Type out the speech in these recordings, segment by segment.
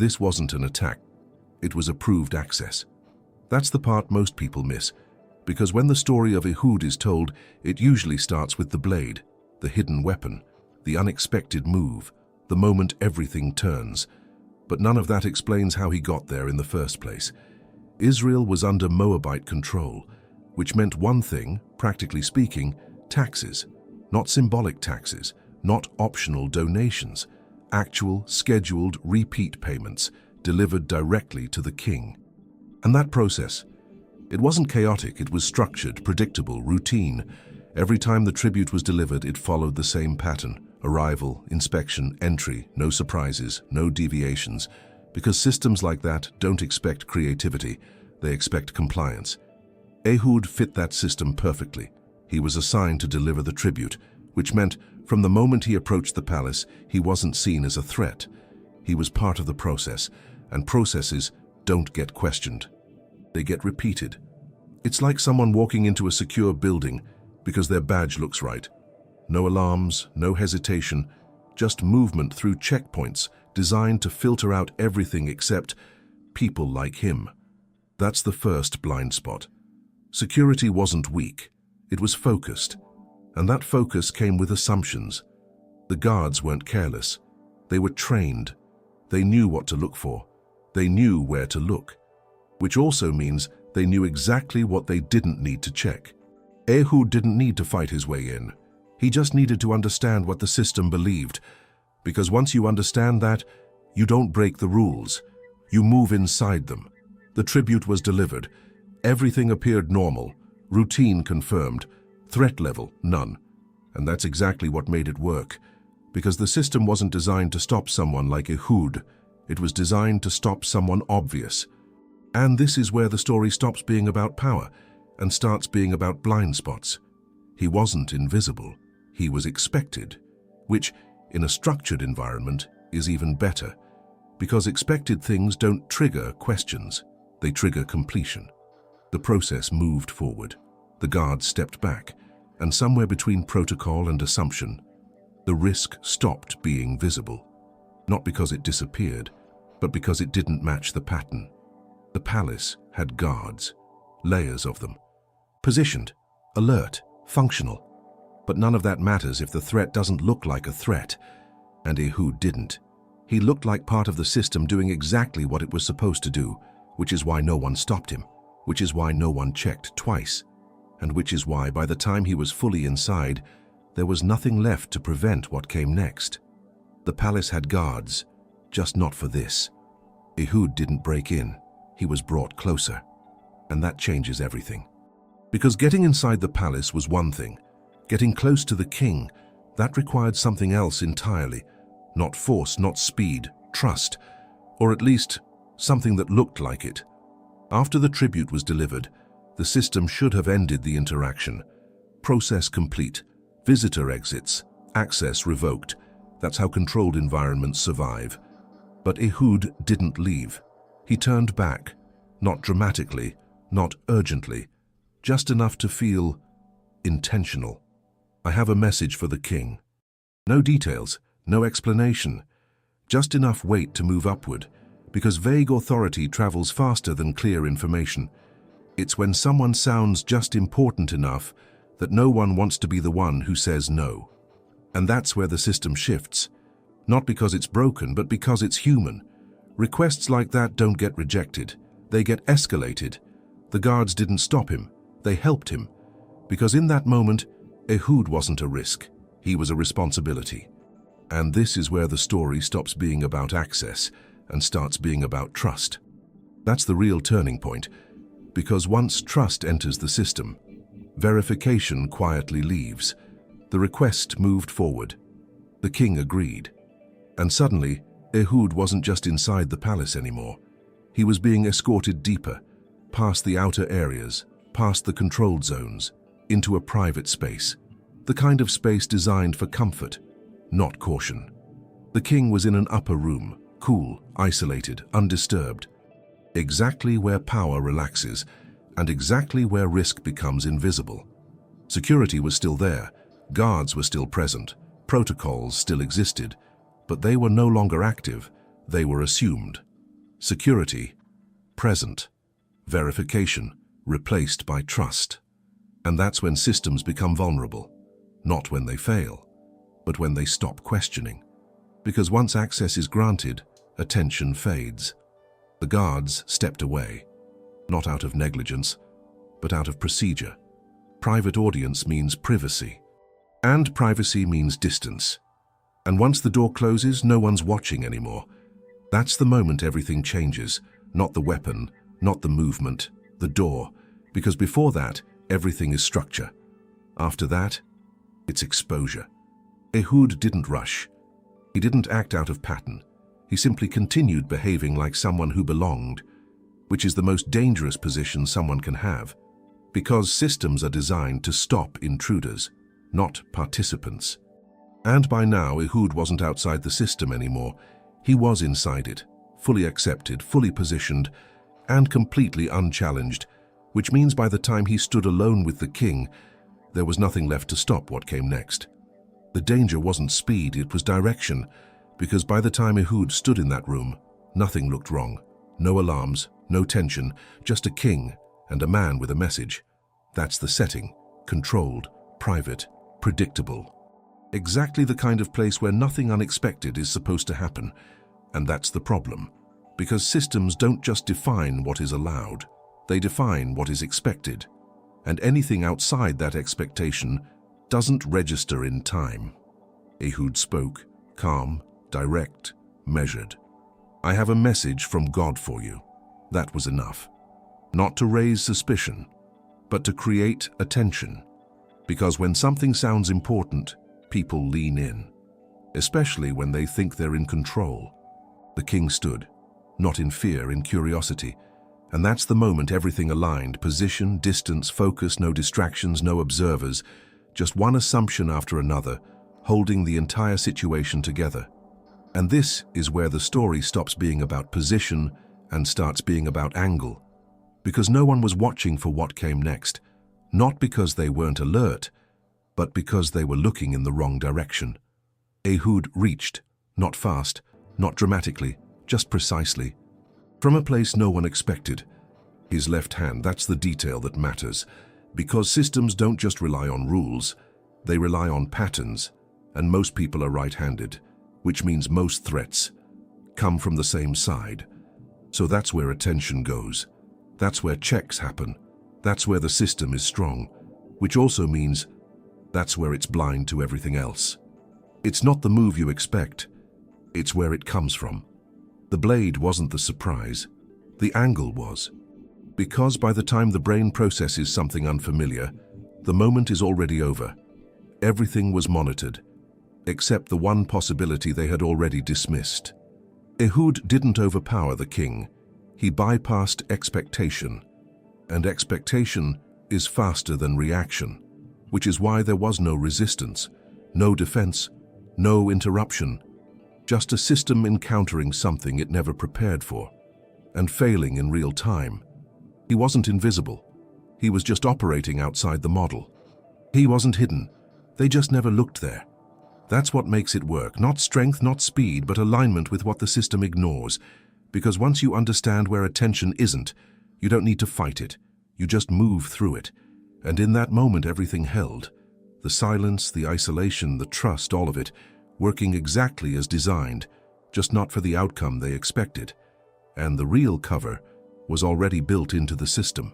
This wasn't an attack. It was approved access. That's the part most people miss, because when the story of Ehud is told, it usually starts with the blade, the hidden weapon, the unexpected move, the moment everything turns. But none of that explains how he got there in the first place. Israel was under Moabite control, which meant one thing, practically speaking, taxes. Not symbolic taxes, not optional donations, actual, scheduled, repeat payments delivered directly to the king. And that process, it wasn't chaotic, it was structured, predictable, routine. Every time the tribute was delivered, it followed the same pattern: arrival, inspection, entry, no surprises, no deviations. Because systems like that don't expect creativity, they expect compliance. Ehud fit that system perfectly. He was assigned to deliver the tribute, which meant from the moment he approached the palace, he wasn't seen as a threat. He was part of the process, and processes don't get questioned. They get repeated. It's like someone walking into a secure building because their badge looks right. No alarms, no hesitation, just movement through checkpoints designed to filter out everything except people like him. That's the first blind spot. Security wasn't weak, it was focused. And that focus came with assumptions. The guards weren't careless. They were trained. They knew what to look for. They knew where to look. Which also means they knew exactly what they didn't need to check. Ehud didn't need to fight his way in. He just needed to understand what the system believed. Because once you understand that, you don't break the rules. You move inside them. The tribute was delivered. Everything appeared normal. Routine confirmed. Threat level, none. And that's exactly what made it work. Because the system wasn't designed to stop someone like Ehud. It was designed to stop someone obvious. And this is where the story stops being about power and starts being about blind spots. He wasn't invisible. He was expected, which, in a structured environment, is even better. Because expected things don't trigger questions. They trigger completion. The process moved forward. The guards stepped back, and somewhere between protocol and assumption, the risk stopped being visible. Not because it disappeared, but because it didn't match the pattern. The palace had guards, layers of them, positioned, alert, functional. But none of that matters if the threat doesn't look like a threat. And Ehud didn't. He looked like part of the system doing exactly what it was supposed to do, which is why no one stopped him, which is why no one checked twice, and which is why by the time he was fully inside, there was nothing left to prevent what came next. The palace had guards, just not for this. Ehud didn't break in, he was brought closer. And that changes everything. Because getting inside the palace was one thing. Getting close to the king, that required something else entirely. Not force, not speed, trust, or at least something that looked like it. After the tribute was delivered, the system should have ended the interaction. Process complete, visitor exits, access revoked. That's how controlled environments survive. But Ehud didn't leave. He turned back, not dramatically, not urgently, just enough to feel intentional. I have a message for the king. No details, no explanation, just enough weight to move upward, because vague authority travels faster than clear information. It's when someone sounds just important enough that no one wants to be the one who says no. And that's where the system shifts. Not because it's broken, but because it's human. Requests like that don't get rejected. They get escalated. The guards didn't stop him. They helped him. Because in that moment, Ehud wasn't a risk. He was a responsibility. And this is where the story stops being about access and starts being about trust. That's the real turning point. Because once trust enters the system, verification quietly leaves. The request moved forward. The king agreed. And suddenly, Ehud wasn't just inside the palace anymore. He was being escorted deeper, past the outer areas, past the controlled zones, into a private space. The kind of space designed for comfort, not caution. The king was in an upper room, cool, isolated, undisturbed. Exactly where power relaxes, and exactly where risk becomes invisible. Security was still there, guards were still present, protocols still existed, but they were no longer active, they were assumed, Security, present. Verification, replaced by trust. And that's when systems become vulnerable. Not when they fail, but when they stop questioning. Because once access is granted, attention fades. The guards stepped away, not out of negligence, but out of procedure. Private audience means privacy, and privacy means distance. And once the door closes, no one's watching anymore. That's the moment everything changes, not the weapon, not the movement, the door, because before that, everything is structure. After that, it's exposure. Ehud didn't rush. He didn't act out of pattern. He simply continued behaving like someone who belonged, which is the most dangerous position someone can have, because systems are designed to stop intruders, not participants. And by now, Ehud wasn't outside the system anymore. He was inside it, fully accepted, fully positioned, and completely unchallenged, which means by the time he stood alone with the king, there was nothing left to stop what came next. The danger wasn't speed, it was direction, because by the time Ehud stood in that room, nothing looked wrong. No alarms, no tension, just a king and a man with a message. That's the setting, controlled, private, predictable. Exactly the kind of place where nothing unexpected is supposed to happen. And that's the problem, because systems don't just define what is allowed, they define what is expected. And anything outside that expectation doesn't register in time. Ehud spoke, calm, direct, measured. I have a message from God for you. That was enough. Not to raise suspicion, but to create attention. Because when something sounds important, people lean in, especially when they think they're in control. The king stood, not in fear, in curiosity. And that's the moment everything aligned: position, distance, focus, no distractions, no observers, just one assumption after another, holding the entire situation together. And this is where the story stops being about position and starts being about angle. Because no one was watching for what came next, not because they weren't alert, but because they were looking in the wrong direction. Ehud reached, not fast, not dramatically, just precisely. From a place no one expected. His left hand, that's the detail that matters. Because systems don't just rely on rules, they rely on patterns, and most people are right-handed, which means most threats come from the same side. So that's where attention goes. That's where checks happen. That's where the system is strong, which also means that's where it's blind to everything else. It's not the move you expect, it's where it comes from. The blade wasn't the surprise, the angle was. Because by the time the brain processes something unfamiliar, the moment is already over. Everything was monitored, except the one possibility they had already dismissed. Ehud didn't overpower the king. He bypassed expectation, and expectation is faster than reaction, which is why there was no resistance, no defense, no interruption, just a system encountering something it never prepared for, and failing in real time. He wasn't invisible. He was just operating outside the model. He wasn't hidden. They just never looked there. That's what makes it work. Not strength, not speed, but alignment with what the system ignores. Because once you understand where attention isn't, you don't need to fight it. You just move through it. And in that moment, everything held. The silence, the isolation, the trust, all of it, working exactly as designed, just not for the outcome they expected. And the real cover was already built into the system.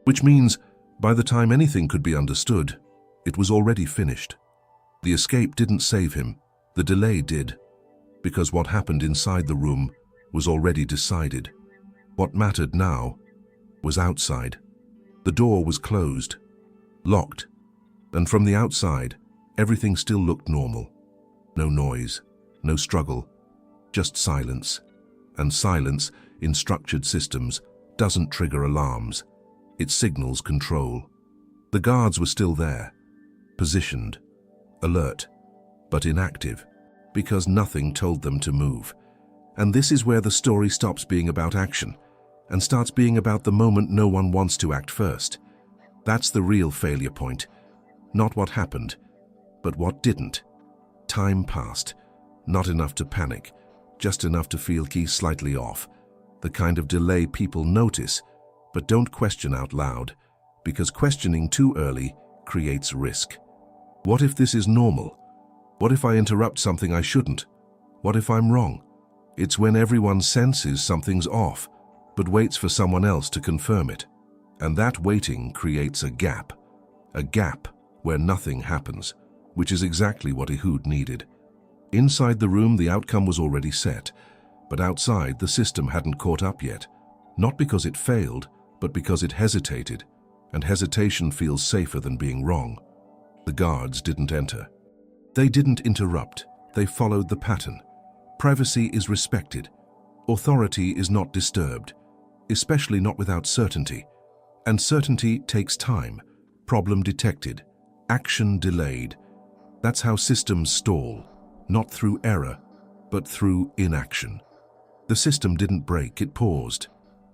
Which means, by the time anything could be understood, it was already finished. The escape didn't save him, the delay did. Because what happened inside the room was already decided. What mattered now was outside. The door was closed, locked, and from the outside, everything still looked normal. No noise, no struggle, just silence. And silence, in structured systems, doesn't trigger alarms. It signals control. The guards were still there, positioned, alert, but inactive, because nothing told them to move. And this is where the story stops being about action and starts being about the moment no one wants to act first. That's the real failure point. Not what happened, but what didn't. Time passed, not enough to panic, just enough to feel slightly off. the kind of delay people notice, but don't question out loud, because questioning too early creates risk. What if this is normal? What if I interrupt something I shouldn't? What if I'm wrong? It's when everyone senses something's off, but waits for someone else to confirm it. And that waiting creates a gap where nothing happens, which is exactly what Ehud needed. Inside the room, the outcome was already set, but outside, the system hadn't caught up yet. Not because it failed, but because it hesitated, and hesitation feels safer than being wrong. The guards didn't enter. They didn't interrupt, they followed the pattern. Privacy is respected. Authority is not disturbed, especially not without certainty. And certainty takes time. Problem detected. Action delayed. That's how systems stall, not through error, but through inaction. The system didn't break, it paused.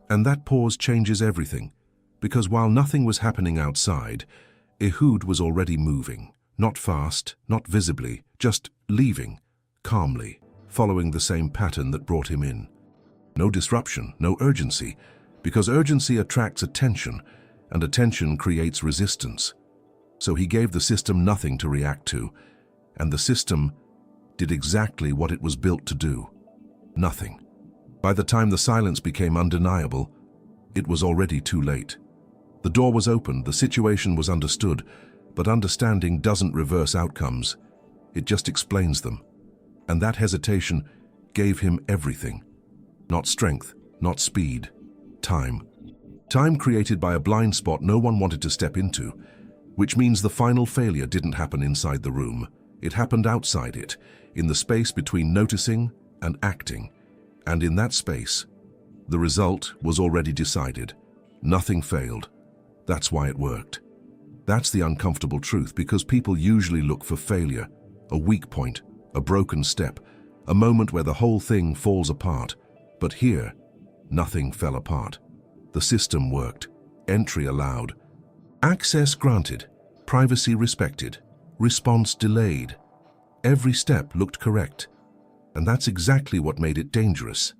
And that pause changes everything, because while nothing was happening outside, Ehud was already moving. Not fast, not visibly, just leaving, calmly, following the same pattern that brought him in. No disruption, no urgency, because urgency attracts attention, and attention creates resistance. So he gave the system nothing to react to, and the system did exactly what it was built to do. Nothing. By the time the silence became undeniable, it was already too late. The door was opened, the situation was understood, but understanding doesn't reverse outcomes. It just explains them. And that hesitation gave him everything. Not strength, not speed, time. Time created by a blind spot no one wanted to step into, which means the final failure didn't happen inside the room. It happened outside it, in the space between noticing and acting. And in that space, the result was already decided. Nothing failed. That's why it worked. That's the uncomfortable truth, because people usually look for failure, a weak point, a broken step, a moment where the whole thing falls apart. But here, nothing fell apart. The system worked. Entry allowed. Access granted. Privacy respected. Response delayed. Every step looked correct. And that's exactly what made it dangerous.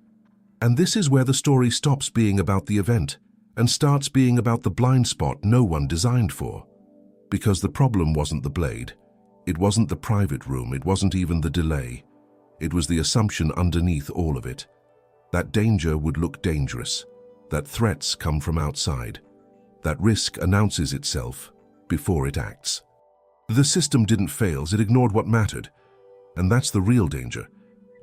And this is where the story stops being about the event and starts being about the blind spot no one designed for. Because the problem wasn't the blade. It wasn't the private room. It wasn't even the delay. It was the assumption underneath all of it. That danger would look dangerous. That threats come from outside. That risk announces itself before it acts. The system didn't fail, it ignored what mattered. And that's the real danger.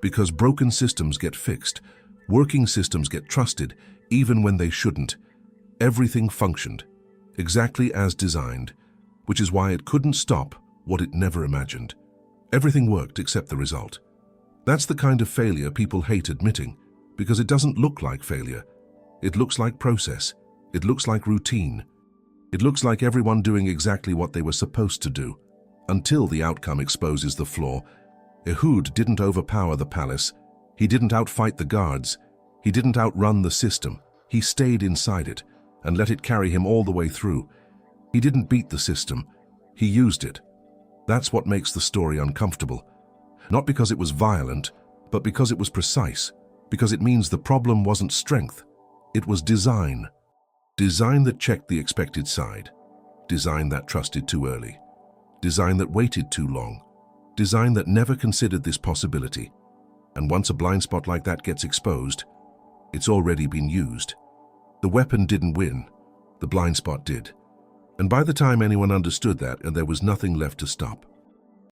Because broken systems get fixed. Working systems get trusted, even when they shouldn't. Everything functioned, exactly as designed, which is why it couldn't stop what it never imagined. Everything worked except the result. That's the kind of failure people hate admitting, because it doesn't look like failure. It looks like process. It looks like routine. It looks like everyone doing exactly what they were supposed to do, until the outcome exposes the flaw. Ehud didn't overpower the palace. He didn't outfight the guards. He didn't outrun the system. He stayed inside it and let it carry him all the way through. He didn't beat the system. He used it. That's what makes the story uncomfortable. Not because it was violent, but because it was precise. Because it means the problem wasn't strength. It was design. Design that checked the expected side. Design that trusted too early. Design that waited too long. Design that never considered this possibility. And once a blind spot like that gets exposed, it's already been used. The weapon didn't win. The blind spot did. And by the time anyone understood that, and there was nothing left to stop.